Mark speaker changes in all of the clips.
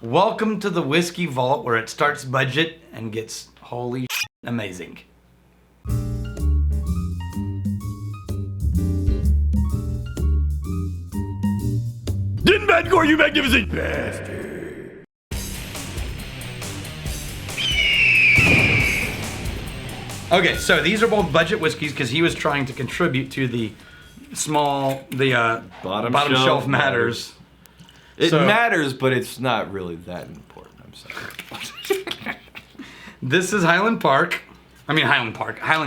Speaker 1: Welcome to the Whiskey Vault, where it starts budget and gets holy shit amazing.
Speaker 2: Didn't Badcore, you magnificent bastard!
Speaker 1: Okay, so these are both budget whiskeys because he was trying to contribute to the bottom shelf matters.
Speaker 2: It matters, but it's not really that important. I'm sorry.
Speaker 1: This is Highland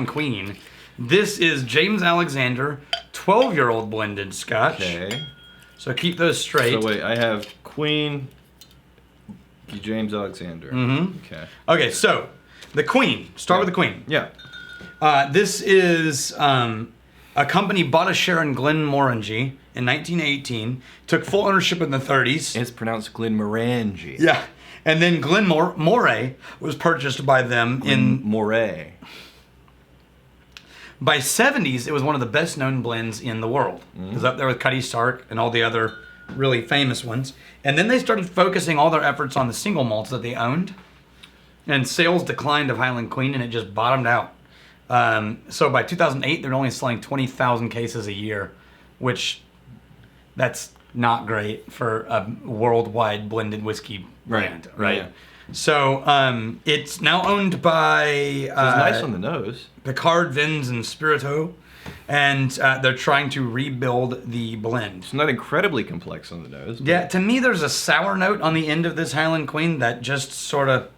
Speaker 1: Queen. This is James Alexander, 12-year-old blended Scotch.
Speaker 2: Okay.
Speaker 1: So keep those straight.
Speaker 2: So wait, I have Queen, James Alexander.
Speaker 1: Mm-hmm.
Speaker 2: Okay.
Speaker 1: Okay, so the Queen. Start with the Queen.
Speaker 2: Yeah.
Speaker 1: This is a company bought a share in Glenmorangie in 1918, took full ownership in the 30s.
Speaker 2: It's pronounced Glenmorangie.
Speaker 1: Yeah. And then Glenmorangie was purchased by them
Speaker 2: Moray.
Speaker 1: By 70s, it was one of the best known blends in the world. It was up there with Cutty Sark and all the other really famous ones. And then they started focusing all their efforts on the single malts that they owned. And sales declined of Highland Queen, and it just bottomed out. So by 2008, they're only selling 20,000 cases a year, which that's not great for a worldwide blended whiskey brand, right?
Speaker 2: Yeah.
Speaker 1: So it's now owned by
Speaker 2: It's nice on the nose.
Speaker 1: Picard, Vins, and Spirito, and they're trying to rebuild the blend.
Speaker 2: It's not incredibly complex on the nose.
Speaker 1: Yeah, to me, there's a sour note on the end of this Highland Queen that just sort of,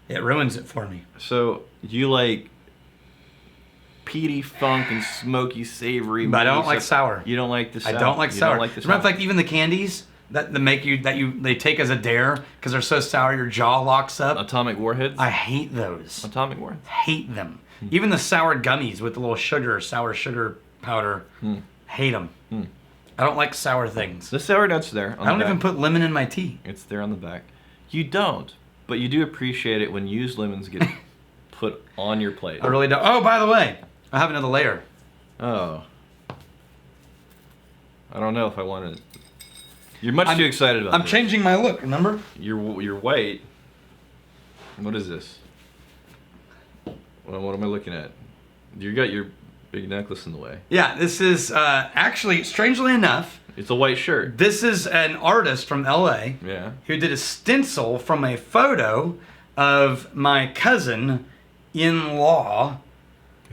Speaker 1: it ruins it for me.
Speaker 2: So you like peaty funk and smoky savory.
Speaker 1: But I don't like sour.
Speaker 2: You don't like the sour.
Speaker 1: I don't like sour.
Speaker 2: Don't like the
Speaker 1: As a matter of fact, even the candies that they take as a dare because they're so sour your jaw locks up.
Speaker 2: Atomic Warheads.
Speaker 1: I hate those.
Speaker 2: Atomic Warheads.
Speaker 1: Hate them. Even the sour gummies with the little sour sugar powder. Hate them. I don't like sour things.
Speaker 2: The sour notes there.
Speaker 1: I don't even put lemon in my tea.
Speaker 2: It's there on the back. You don't, but you do appreciate it when used lemons get put on your plate.
Speaker 1: I really don't. Oh, by the way, I have another layer.
Speaker 2: Oh. I don't know if I want to. You're much too excited about
Speaker 1: I'm
Speaker 2: this.
Speaker 1: changing my look, remember?
Speaker 2: You're white. What is this? What am I looking at? You got your big necklace in the way.
Speaker 1: Yeah, this is actually, strangely enough,
Speaker 2: It's a white shirt.
Speaker 1: this is an artist from LA
Speaker 2: Yeah.
Speaker 1: who did a stencil from a photo of my cousin-in-law,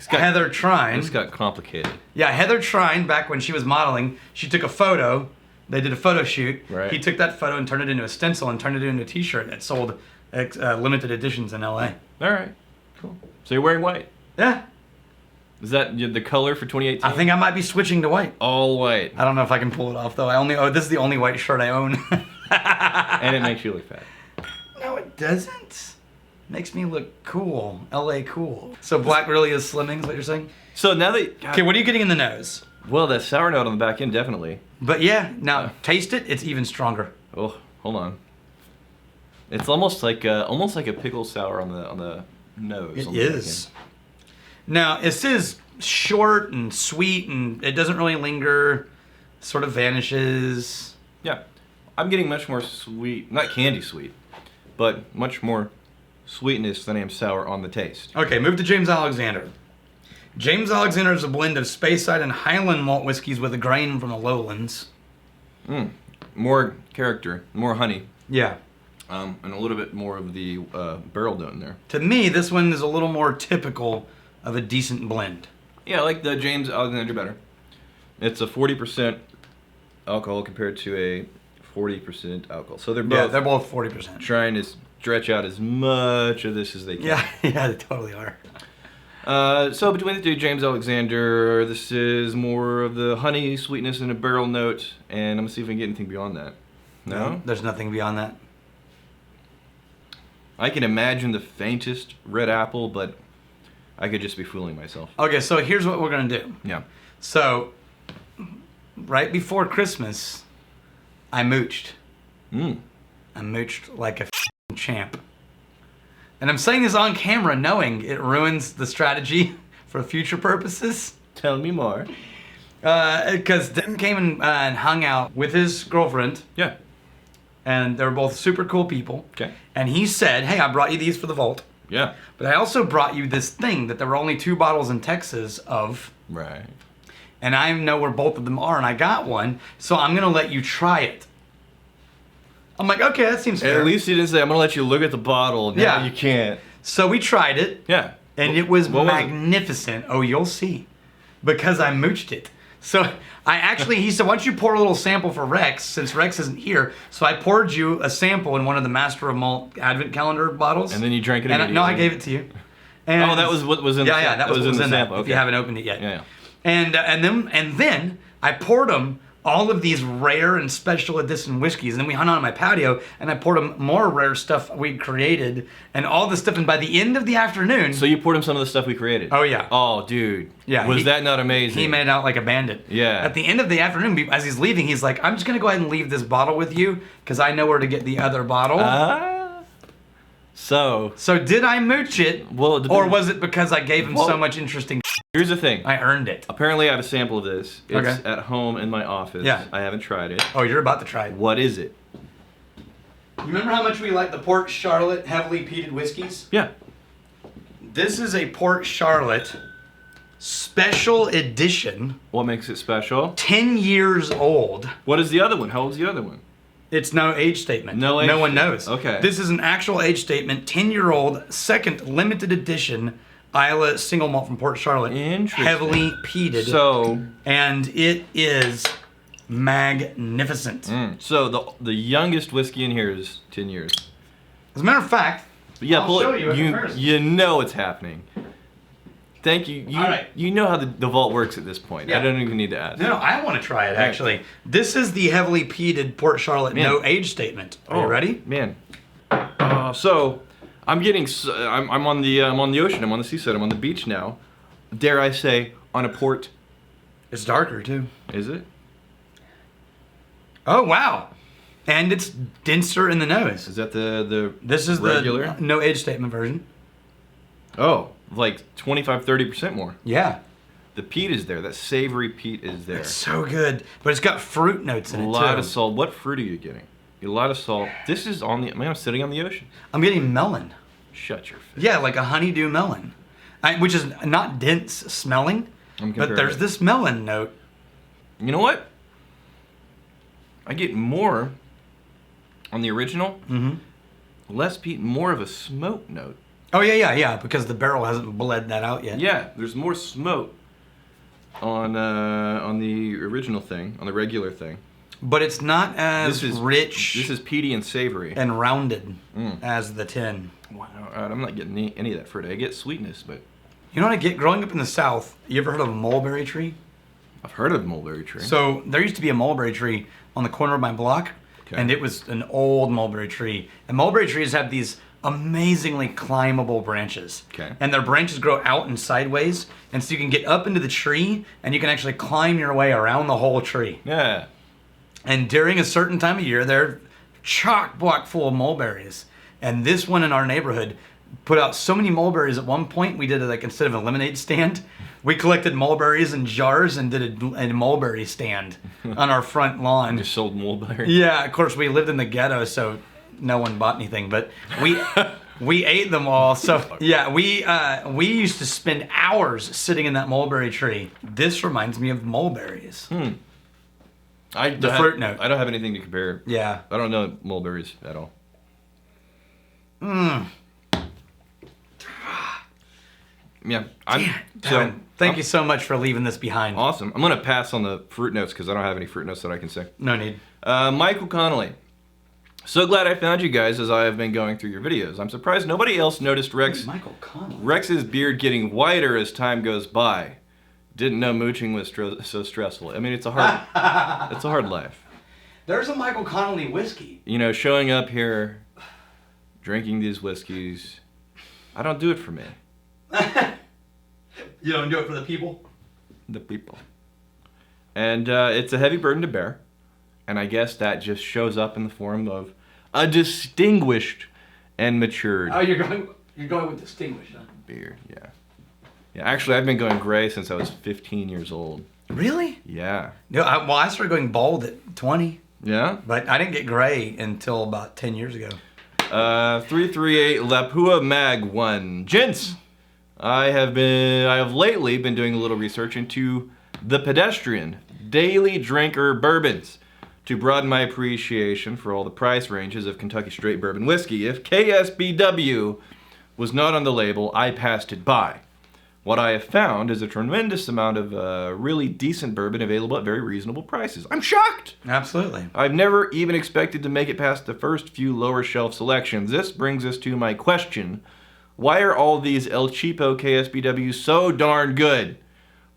Speaker 1: Heather Trine.
Speaker 2: This got complicated.
Speaker 1: Yeah, Heather Trine, back when she was modeling, she took a photo. They did a photo shoot.
Speaker 2: Right.
Speaker 1: He took that photo and turned it into a stencil and turned it into a t-shirt that sold limited editions in LA.
Speaker 2: All right. Cool. So you're wearing white.
Speaker 1: Yeah.
Speaker 2: Is that the color for 2018?
Speaker 1: I think I might be switching to white.
Speaker 2: All white.
Speaker 1: I don't know if I can pull it off though. This is the only white shirt I own.
Speaker 2: And it makes you look fat.
Speaker 1: No, it doesn't. Makes me look cool. LA cool. So black really is slimming, is what you're saying?
Speaker 2: So now that...
Speaker 1: Okay, what are you getting in the nose?
Speaker 2: Well, that sour note on the back end, definitely.
Speaker 1: But yeah, now taste it. It's even stronger.
Speaker 2: Oh, hold on. It's almost like a pickle sour on the nose.
Speaker 1: It
Speaker 2: on the back
Speaker 1: is.
Speaker 2: end.
Speaker 1: Now, it says short and sweet, and it doesn't really linger. Sort of vanishes.
Speaker 2: Yeah. I'm getting much more sweet, not candy sweet, but much more sweetness than I am sour on the taste.
Speaker 1: Okay, move to James Alexander. James Alexander is a blend of Speyside and Highland malt whiskeys with a grain from the lowlands.
Speaker 2: More character, more honey,
Speaker 1: Yeah.
Speaker 2: and a little bit more of the barrel note in there.
Speaker 1: To me, this one is a little more typical of a decent blend.
Speaker 2: Yeah, I like the James Alexander better. It's a 40% alcohol compared to a 40% alcohol. So they're both
Speaker 1: they're both 40%.
Speaker 2: trying to stretch out as much of this as they can.
Speaker 1: Yeah, they totally are.
Speaker 2: So between the two, James Alexander, this is more of the honey sweetness and a barrel note, and I'm gonna see if I can get anything beyond that. No?
Speaker 1: There's nothing beyond that.
Speaker 2: I can imagine the faintest red apple, but I could just be fooling myself.
Speaker 1: Okay, so here's what we're gonna do.
Speaker 2: Yeah.
Speaker 1: So, right before Christmas, I mooched. I mooched like a champ. And I'm saying this on camera knowing it ruins the strategy for future purposes.
Speaker 2: Tell me more.
Speaker 1: Because Tim came and hung out with his girlfriend.
Speaker 2: Yeah.
Speaker 1: and they're both super cool people.
Speaker 2: Okay.
Speaker 1: And he said, "Hey, I brought you these for the vault,
Speaker 2: Yeah.
Speaker 1: but I also brought you this thing that there were only 2 bottles in Texas of,
Speaker 2: Right.
Speaker 1: and I know where both of them are, and I got one, so I'm gonna let you try it." I'm like, okay, that seems fair.
Speaker 2: At least he didn't say, "I'm gonna let you look at the bottle." Now
Speaker 1: Yeah.
Speaker 2: you can't.
Speaker 1: So we tried it.
Speaker 2: Yeah.
Speaker 1: And it was
Speaker 2: What was it?
Speaker 1: magnificent. Oh, you'll see. Because I mooched it. So he said, "Why don't you pour a little sample for Rex, since Rex isn't here?" So I poured you a sample in one of the Master of Malt Advent Calendar bottles.
Speaker 2: And then you drank it
Speaker 1: And
Speaker 2: immediately.
Speaker 1: I gave it to you. And
Speaker 2: Oh, that was what was in the
Speaker 1: Yeah, that was what was in
Speaker 2: sample.
Speaker 1: that, if you haven't opened it yet.
Speaker 2: Yeah.
Speaker 1: And then I poured them all of these rare and special edition whiskeys, and then we hung out on my patio, and I poured them more rare stuff we'd created, and all this stuff. And by the end of the afternoon,
Speaker 2: So you poured him some of the stuff we created.
Speaker 1: Oh, yeah.
Speaker 2: Oh, dude.
Speaker 1: Yeah,
Speaker 2: Was that not amazing?
Speaker 1: he made out like a bandit.
Speaker 2: Yeah.
Speaker 1: At the end of the afternoon, as he's leaving, he's like, "I'm just gonna go ahead and leave this bottle with you because I know where to get the other bottle."
Speaker 2: So
Speaker 1: So did I mooch it,
Speaker 2: Well, it
Speaker 1: or
Speaker 2: depends.
Speaker 1: was it because I gave him
Speaker 2: Well-
Speaker 1: so much interesting?
Speaker 2: here's the thing.
Speaker 1: I earned it.
Speaker 2: Apparently, I have a sample of this. It's
Speaker 1: Okay.
Speaker 2: at home in my office.
Speaker 1: Yeah.
Speaker 2: I haven't tried it.
Speaker 1: Oh, you're about to try it.
Speaker 2: What is it?
Speaker 1: You remember how much we like the Port Charlotte heavily peated whiskeys?
Speaker 2: Yeah.
Speaker 1: This is a Port Charlotte special edition,
Speaker 2: What makes it special?
Speaker 1: 10 years old.
Speaker 2: What is the other one? How old's the other one?
Speaker 1: It's no age statement.
Speaker 2: No age
Speaker 1: No one
Speaker 2: statement.
Speaker 1: knows.
Speaker 2: Okay.
Speaker 1: This is an actual age statement, 10-year-old, second limited edition Isla single malt from Port Charlotte.
Speaker 2: Interesting.
Speaker 1: Heavily peated.
Speaker 2: So,
Speaker 1: And it is magnificent.
Speaker 2: so the youngest whiskey in here is 10 years.
Speaker 1: As a matter of fact,
Speaker 2: But yeah,
Speaker 1: I'll
Speaker 2: pull
Speaker 1: show
Speaker 2: it.
Speaker 1: you a comparison.
Speaker 2: You know it's happening. Thank you. You,
Speaker 1: All right.
Speaker 2: you know how the vault works at this point.
Speaker 1: Yeah.
Speaker 2: I don't even need to ask.
Speaker 1: no, I want to try it actually. This is the heavily peated Port Charlotte
Speaker 2: Man.
Speaker 1: no age statement. Are you ready?
Speaker 2: Man. So, I'm getting. I'm on the ocean. I'm on the seaside. I'm on the beach now. Dare I say, on a port?
Speaker 1: It's darker too.
Speaker 2: Is it?
Speaker 1: Oh wow. And it's denser in the nose.
Speaker 2: Is that the
Speaker 1: This is
Speaker 2: regular?
Speaker 1: the no age statement version.
Speaker 2: Oh, like 25-30% more.
Speaker 1: Yeah.
Speaker 2: The peat is there. That savory peat is there.
Speaker 1: It's so good. But it's got fruit notes in
Speaker 2: A
Speaker 1: it
Speaker 2: lot
Speaker 1: too.
Speaker 2: of salt. What fruit are you getting? A lot of salt. This is on the. Man, I'm sitting on the ocean.
Speaker 1: I'm getting melon.
Speaker 2: Shut your face.
Speaker 1: Yeah, like a honeydew melon. Which is not dense smelling,
Speaker 2: I'm
Speaker 1: but
Speaker 2: comparing
Speaker 1: there's
Speaker 2: it.
Speaker 1: this melon note.
Speaker 2: You know what? I get more on the original. Less peat, more of a smoke note.
Speaker 1: Oh yeah, because the barrel hasn't bled that out yet.
Speaker 2: Yeah, there's more smoke on the original thing, on the regular thing.
Speaker 1: But it's not as rich
Speaker 2: This is peaty and savory.
Speaker 1: and rounded as the tin.
Speaker 2: Wow, I'm not getting any of that fruit. I get sweetness, but
Speaker 1: You know what I get? Growing up in the South, you ever heard of a mulberry tree?
Speaker 2: I've heard of mulberry tree.
Speaker 1: So there used to be a mulberry tree on the corner of my block,
Speaker 2: Okay.
Speaker 1: and it was an old mulberry tree. And mulberry trees have these amazingly climbable branches.
Speaker 2: Okay.
Speaker 1: And their branches grow out and sideways, and so you can get up into the tree, and you can actually climb your way around the whole tree.
Speaker 2: Yeah.
Speaker 1: And during a certain time of year, they're chock-block full of mulberries. And this one in our neighborhood put out so many mulberries at one point, we did it like instead of a lemonade stand, we collected mulberries in jars and did a mulberry stand on our front lawn.
Speaker 2: Just sold mulberry.
Speaker 1: Yeah, of course, we lived in the ghetto, so no one bought anything, but we ate them all. So yeah, we used to spend hours sitting in that mulberry tree. This reminds me of mulberries. The fruit note.
Speaker 2: I don't have anything to compare.
Speaker 1: Yeah.
Speaker 2: I don't know mulberries at all. Yeah.
Speaker 1: Thank you so much for leaving this behind.
Speaker 2: Awesome. I'm gonna pass on the fruit notes because I don't have any fruit notes that I can say.
Speaker 1: No need.
Speaker 2: Michael Connolly. So glad I found you guys as I have been going through your videos. I'm surprised nobody else noticed
Speaker 1: Michael Connolly.
Speaker 2: Rex's beard getting whiter as time goes by. Didn't know mooching was so stressful. I mean, it's a hard life.
Speaker 1: There's a Michael Connolly whiskey.
Speaker 2: You know, showing up here, drinking these whiskeys, I don't do it for me.
Speaker 1: You don't do it for the people?
Speaker 2: The people. And it's a heavy burden to bear. And I guess that just shows up in the form of a distinguished and matured
Speaker 1: Oh, you're going with distinguished, huh?
Speaker 2: beard. Yeah. Yeah, actually, I've been going gray since I was 15 years old.
Speaker 1: Really?
Speaker 2: Yeah.
Speaker 1: No, I started going bald at 20.
Speaker 2: Yeah?
Speaker 1: But I didn't get gray until about 10 years ago.
Speaker 2: 338 Lapua Mag 1. Gents, I have lately been doing a little research into the pedestrian daily drinker bourbons to broaden my appreciation for all the price ranges of Kentucky straight bourbon whiskey. If KSBW was not on the label, I passed it by. What I have found is a tremendous amount of really decent bourbon available at very reasonable prices. I'm shocked!
Speaker 1: Absolutely.
Speaker 2: I've never even expected to make it past the first few lower shelf selections. This brings us to my question. Why are all these El Cheapo KSBWs so darn good?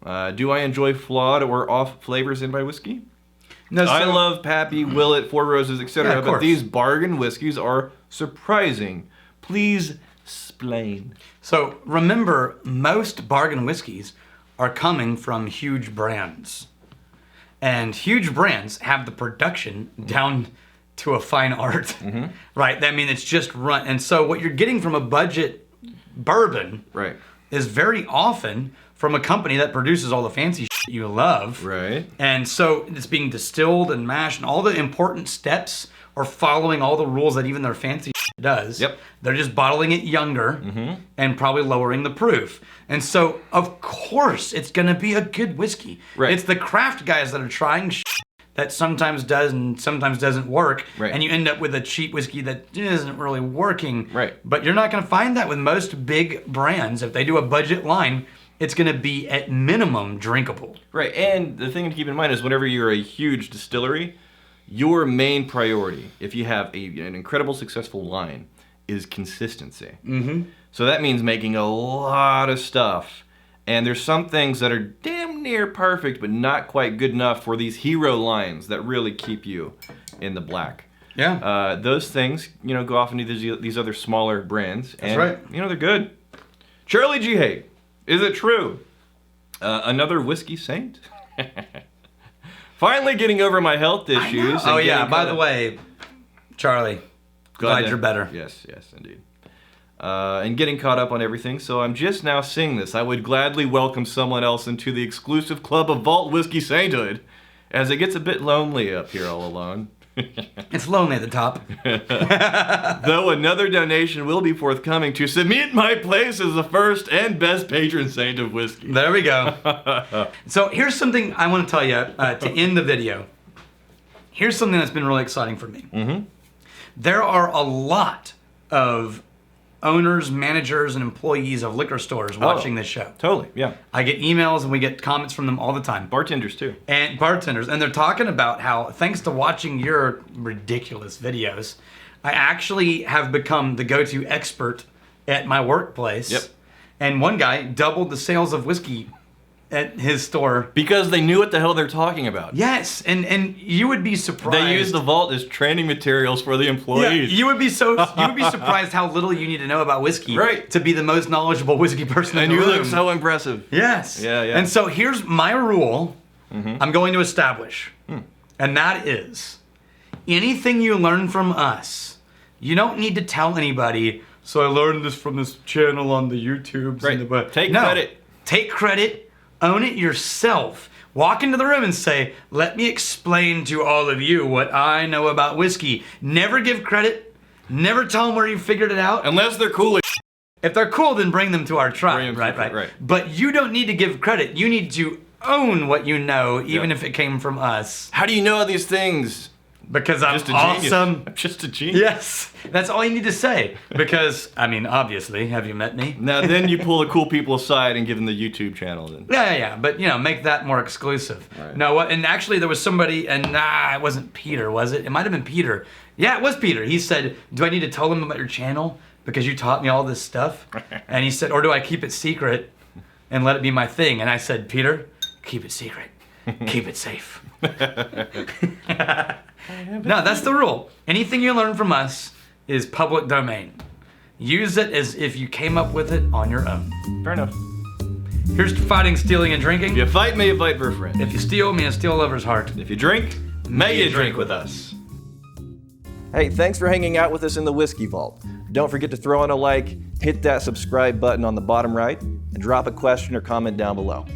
Speaker 2: Do I enjoy flawed or off flavors in my whiskey?
Speaker 1: No,
Speaker 2: I love Pappy, Willet, Four Roses, etc., but these bargain whiskeys are surprising. Please explain.
Speaker 1: So remember, most bargain whiskeys are coming from huge brands. And huge brands have the production down to a fine art, right? I mean, it's just run. And so what you're getting from a budget bourbon is very often from a company that produces all the fancy shit you love.
Speaker 2: Right.
Speaker 1: And so it's being distilled and mashed, and all the important steps are following all the rules that even their fancy shit does.
Speaker 2: Yep.
Speaker 1: They're just bottling it younger and probably lowering the proof. And so, of course, it's going to be a good whiskey.
Speaker 2: Right.
Speaker 1: It's the craft guys that are trying shit that sometimes does and sometimes doesn't work.
Speaker 2: Right.
Speaker 1: And you end up with a cheap whiskey that isn't really working.
Speaker 2: Right.
Speaker 1: But you're not going to find that with most big brands. If they do a budget line, it's going to be at minimum drinkable.
Speaker 2: Right, and the thing to keep in mind is whenever you're a huge distillery, your main priority, if you have an incredible successful line, is consistency. So that means making a lot of stuff. And there's some things that are damn near perfect, but not quite good enough for these hero lines that really keep you in the black.
Speaker 1: Yeah.
Speaker 2: Those things, go off into these other smaller brands.
Speaker 1: That's right.
Speaker 2: They're good. Charlie G. Hay, is it true? Another whiskey saint? Finally getting over my health issues.
Speaker 1: Oh, yeah. By the way, Charlie, glad you're better.
Speaker 2: Yes, indeed. And getting caught up on everything, so I'm just now seeing this. I would gladly welcome someone else into the exclusive club of Vault Whiskey Sainthood, as it gets a bit lonely up here all alone.
Speaker 1: It's lonely at the top.
Speaker 2: Though another donation will be forthcoming to cement my place as the first and best patron saint of whiskey.
Speaker 1: There we go. So here's something I want to tell you to end the video. Here's something that's been really exciting for me. There are a lot of owners, managers, and employees of liquor stores watching this show.
Speaker 2: Totally, yeah.
Speaker 1: I get emails and we get comments from them all the time.
Speaker 2: Bartenders too.
Speaker 1: And bartenders. And they're talking about how, thanks to watching your ridiculous videos, I actually have become the go-to expert at my workplace.
Speaker 2: Yep.
Speaker 1: And one guy doubled the sales of whiskey at his store.
Speaker 2: Because they knew what the hell they're talking about.
Speaker 1: Yes, and you would be surprised.
Speaker 2: They use the vault as training materials for the employees.
Speaker 1: Yeah, you would be surprised how little you need to know about whiskey to be the most knowledgeable whiskey person in the room.
Speaker 2: And you look so impressive.
Speaker 1: Yes.
Speaker 2: Yeah.
Speaker 1: And so here's my rule I'm going to establish. And that is, anything you learn from us, you don't need to tell anybody, so I learned this from this channel on the YouTubes.
Speaker 2: Right. Take credit.
Speaker 1: Take credit. Own it yourself. Walk into the room and say, let me explain to all of you what I know about whiskey. Never give credit. Never tell them where you figured it out.
Speaker 2: Unless they're cool as
Speaker 1: If they're cool, then bring them to our tribe. Right. But you don't need to give credit. You need to own what you know, even if it came from us.
Speaker 2: How do you know these things?
Speaker 1: Because I'm
Speaker 2: just a
Speaker 1: awesome.
Speaker 2: Genius. I'm just a genius.
Speaker 1: Yes, that's all you need to say. Because, I mean, obviously, have you met me?
Speaker 2: Now then you pull the cool people aside and give them the YouTube channel then.
Speaker 1: Yeah. But, make that more exclusive.
Speaker 2: Right.
Speaker 1: No, and actually there was somebody, and it wasn't Peter, was it? It might have been Peter. Yeah, it was Peter. He said, do I need to tell them about your channel? Because you taught me all this stuff? And he said, or do I keep it secret and let it be my thing? And I said, Peter, keep it secret. Keep it safe. No, that's the rule. Anything you learn from us is public domain. Use it as if you came up with it on your own.
Speaker 2: Fair enough.
Speaker 1: Here's to fighting, stealing, and drinking.
Speaker 2: If you fight, may you fight for a friend.
Speaker 1: If you steal, may you steal a lover's heart.
Speaker 2: If you drink, may you drink with us. Hey, thanks for hanging out with us in the Whiskey Vault. Don't forget to throw in a like, hit that subscribe button on the bottom right, and drop a question or comment down below.